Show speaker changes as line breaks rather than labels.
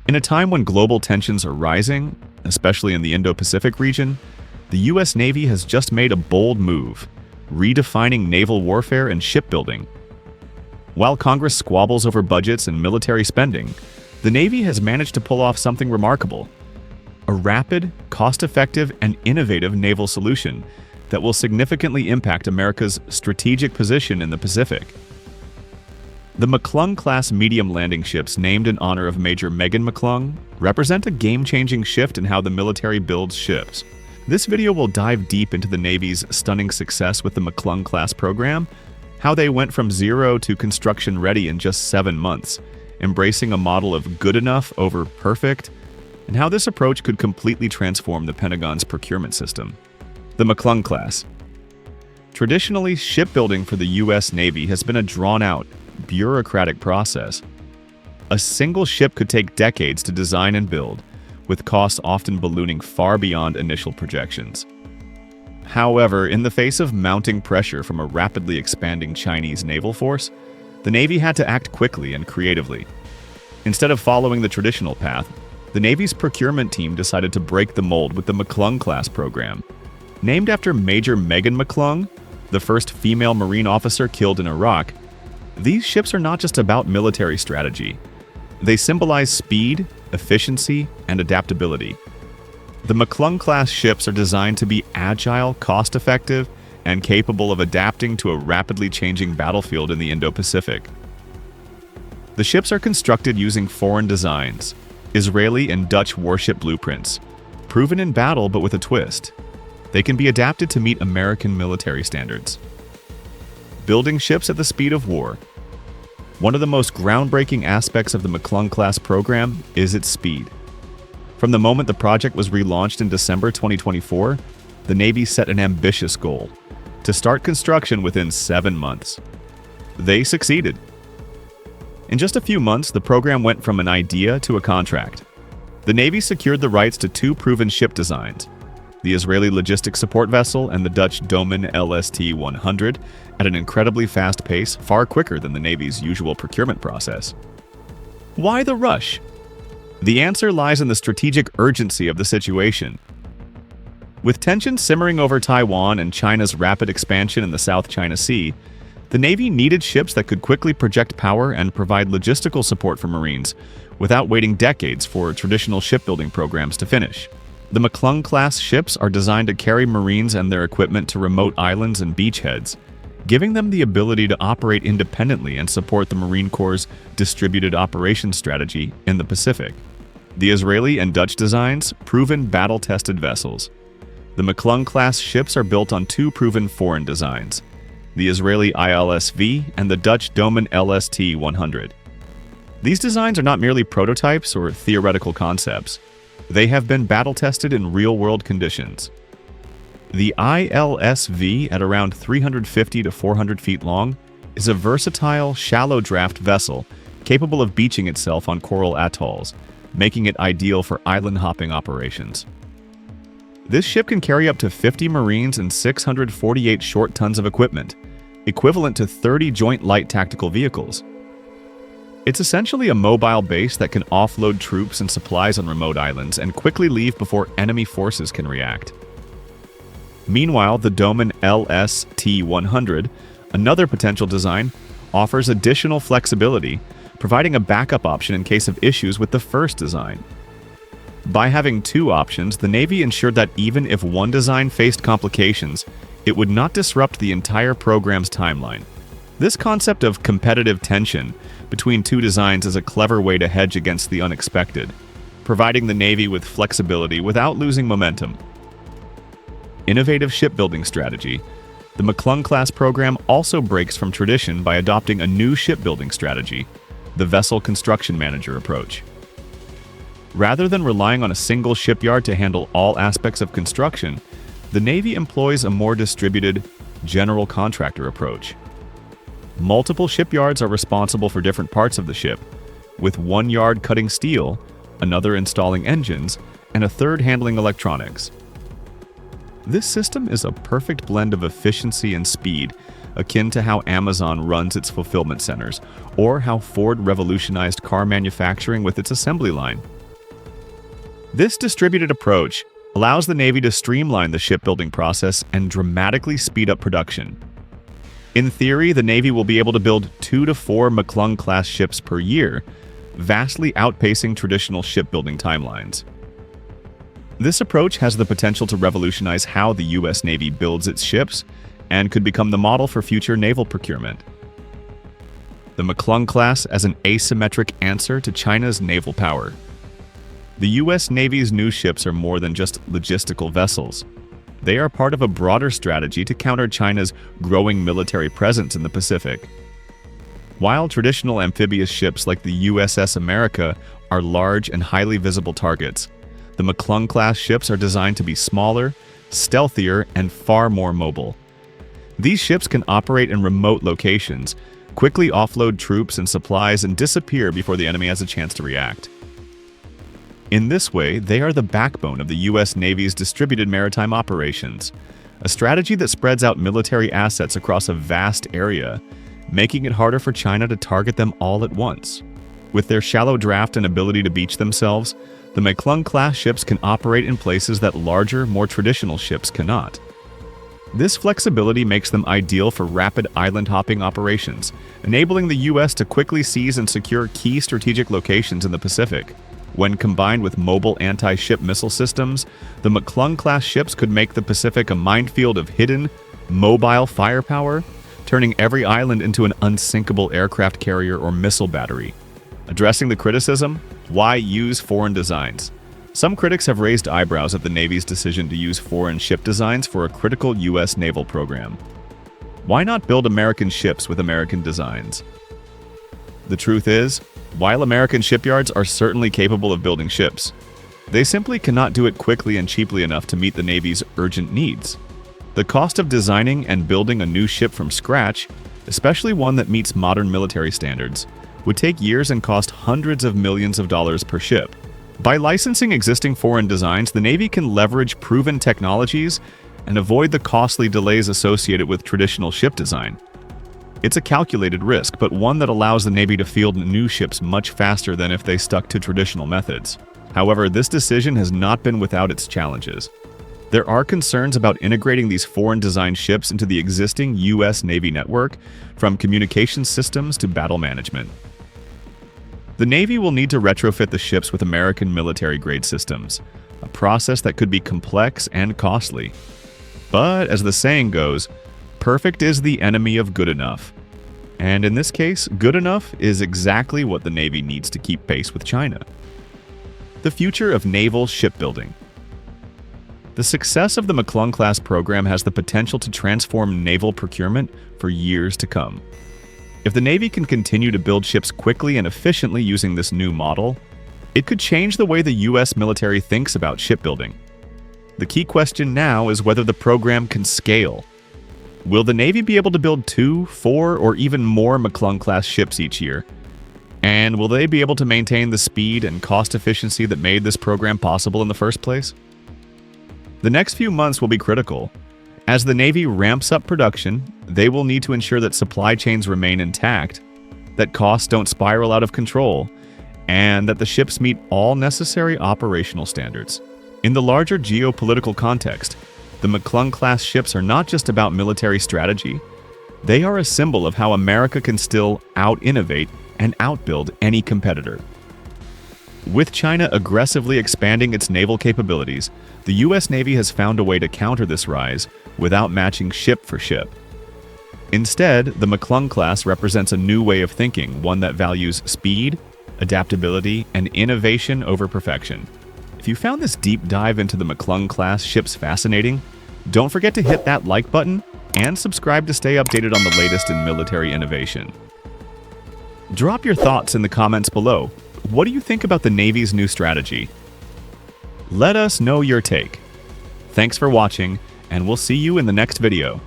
In a time when global tensions are rising, especially in the Indo-Pacific region, the U.S. Navy has just made a bold move, redefining naval warfare and shipbuilding. While Congress squabbles over budgets and military spending, the Navy has managed to pull off something remarkable: a rapid, cost-effective, and innovative naval solution that will significantly impact America's strategic position in the Pacific. The McClung-class medium landing ships, named in honor of Major Megan McClung, represent a game-changing shift in how the military builds ships. This video will dive deep into the Navy's stunning success with the McClung-class program, how they went from zero to construction ready in just 7 months, embracing a model of good enough over perfect, and how this approach could completely transform the Pentagon's procurement system. The McClung-class. Traditionally, shipbuilding for the U.S. Navy has been a drawn-out, bureaucratic process. A single ship could take decades to design and build, with costs often ballooning far beyond initial projections. However, in the face of mounting pressure from a rapidly expanding Chinese naval force, the Navy had to act quickly and creatively. Instead of following the traditional path, the Navy's procurement team decided to break the mold with the McClung-class program. Named after Major Megan McClung, the first female Marine officer killed in Iraq, these ships are not just about military strategy. They symbolize speed, efficiency, and adaptability. The McClung-class ships are designed to be agile, cost-effective, and capable of adapting to a rapidly changing battlefield in the Indo-Pacific. The ships are constructed using foreign designs, Israeli and Dutch warship blueprints, proven in battle but with a twist. They can be adapted to meet American military standards. Building ships at the speed of war. One of the most groundbreaking aspects of the McClung-class program is its speed. From the moment the project was relaunched in December 2024, the Navy set an ambitious goal: to start construction within 7 months. They succeeded. In just a few months, the program went from an idea to a contract. The Navy secured the rights to 2 proven ship designs: the Israeli logistics support vessel and the Dutch Domen LST-100, at an incredibly fast pace, far quicker than the Navy's usual procurement process. Why the rush? The answer lies in the strategic urgency of the situation. With tensions simmering over Taiwan and China's rapid expansion in the South China Sea, the Navy needed ships that could quickly project power and provide logistical support for Marines, without waiting decades for traditional shipbuilding programs to finish. The McClung-class ships are designed to carry Marines and their equipment to remote islands and beachheads, giving them the ability to operate independently and support the Marine Corps' distributed operations strategy in the Pacific. The Israeli and Dutch designs, proven battle-tested vessels. The McClung-class ships are built on 2 proven foreign designs: the Israeli ILSV and the Dutch Domen LST-100. These designs are not merely prototypes or theoretical concepts. They have been battle-tested in real-world conditions. The ILSV, at around 350 to 400 feet long, is a versatile, shallow-draft vessel capable of beaching itself on coral atolls, making it ideal for island-hopping operations. This ship can carry up to 50 Marines and 648 short tons of equipment, equivalent to 30 joint light tactical vehicles. It's essentially a mobile base that can offload troops and supplies on remote islands and quickly leave before enemy forces can react. Meanwhile, the Domen LST-100, another potential design, offers additional flexibility, providing a backup option in case of issues with the first design. By having 2 options, the Navy ensured that even if one design faced complications, it would not disrupt the entire program's timeline. This concept of competitive tension between 2 designs is a clever way to hedge against the unexpected, providing the Navy with flexibility without losing momentum. Innovative shipbuilding strategy. The McClung-class program also breaks from tradition by adopting a new shipbuilding strategy, the vessel construction manager approach. Rather than relying on a single shipyard to handle all aspects of construction, the Navy employs a more distributed, general contractor approach. Multiple shipyards are responsible for different parts of the ship, with one yard cutting steel, another installing engines, and a third handling electronics. This system is a perfect blend of efficiency and speed, akin to how Amazon runs its fulfillment centers, or how Ford revolutionized car manufacturing with its assembly line. This distributed approach allows the Navy to streamline the shipbuilding process and dramatically speed up production. In theory, the Navy will be able to build 2 to 4 McClung-class ships per year, vastly outpacing traditional shipbuilding timelines. This approach has the potential to revolutionize how the U.S. Navy builds its ships and could become the model for future naval procurement. The McClung-class as an asymmetric answer to China's naval power. The U.S. Navy's new ships are more than just logistical vessels. They are part of a broader strategy to counter China's growing military presence in the Pacific. While traditional amphibious ships like the USS America are large and highly visible targets, the McClung-class ships are designed to be smaller, stealthier, and far more mobile. These ships can operate in remote locations, quickly offload troops and supplies, and disappear before the enemy has a chance to react. In this way, they are the backbone of the U.S. Navy's distributed maritime operations, a strategy that spreads out military assets across a vast area, making it harder for China to target them all at once. With their shallow draft and ability to beach themselves, the McClung-class ships can operate in places that larger, more traditional ships cannot. This flexibility makes them ideal for rapid island-hopping operations, enabling the U.S. to quickly seize and secure key strategic locations in the Pacific. When combined with mobile anti-ship missile systems, the McClung-class ships could make the Pacific a minefield of hidden, mobile firepower, turning every island into an unsinkable aircraft carrier or missile battery. Addressing the criticism, why use foreign designs? Some critics have raised eyebrows at the Navy's decision to use foreign ship designs for a critical U.S. naval program. Why not build American ships with American designs? The truth is, while American shipyards are certainly capable of building ships, they simply cannot do it quickly and cheaply enough to meet the Navy's urgent needs. The cost of designing and building a new ship from scratch, especially one that meets modern military standards, would take years and cost hundreds of millions of dollars per ship. By licensing existing foreign designs, the Navy can leverage proven technologies and avoid the costly delays associated with traditional ship design. It's a calculated risk, but one that allows the Navy to field new ships much faster than if they stuck to traditional methods. However, this decision has not been without its challenges. There are concerns about integrating these foreign-designed ships into the existing U.S. Navy network, from communication systems to battle management. The Navy will need to retrofit the ships with American military-grade systems, a process that could be complex and costly. But, as the saying goes, perfect is the enemy of good enough. And in this case, good enough is exactly what the Navy needs to keep pace with China. The future of naval shipbuilding. The success of the McClung-class program has the potential to transform naval procurement for years to come. If the Navy can continue to build ships quickly and efficiently using this new model, it could change the way the U.S. military thinks about shipbuilding. The key question now is whether the program can scale. Will the Navy be able to build 2, 4, or even more McClung-class ships each year? And will they be able to maintain the speed and cost efficiency that made this program possible in the first place? The next few months will be critical. As the Navy ramps up production, they will need to ensure that supply chains remain intact, that costs don't spiral out of control, and that the ships meet all necessary operational standards. In the larger geopolitical context, the McClung-class ships are not just about military strategy. They are a symbol of how America can still out-innovate and outbuild any competitor. With China aggressively expanding its naval capabilities, the U.S. Navy has found a way to counter this rise without matching ship for ship. Instead, the McClung-class represents a new way of thinking, one that values speed, adaptability, and innovation over perfection. If you found this deep dive into the McClung-class ships fascinating, don't forget to hit that like button and subscribe to stay updated on the latest in military innovation. Drop your thoughts in the comments below. What do you think about the Navy's new strategy? Let us know your take. Thanks for watching, and we'll see you in the next video.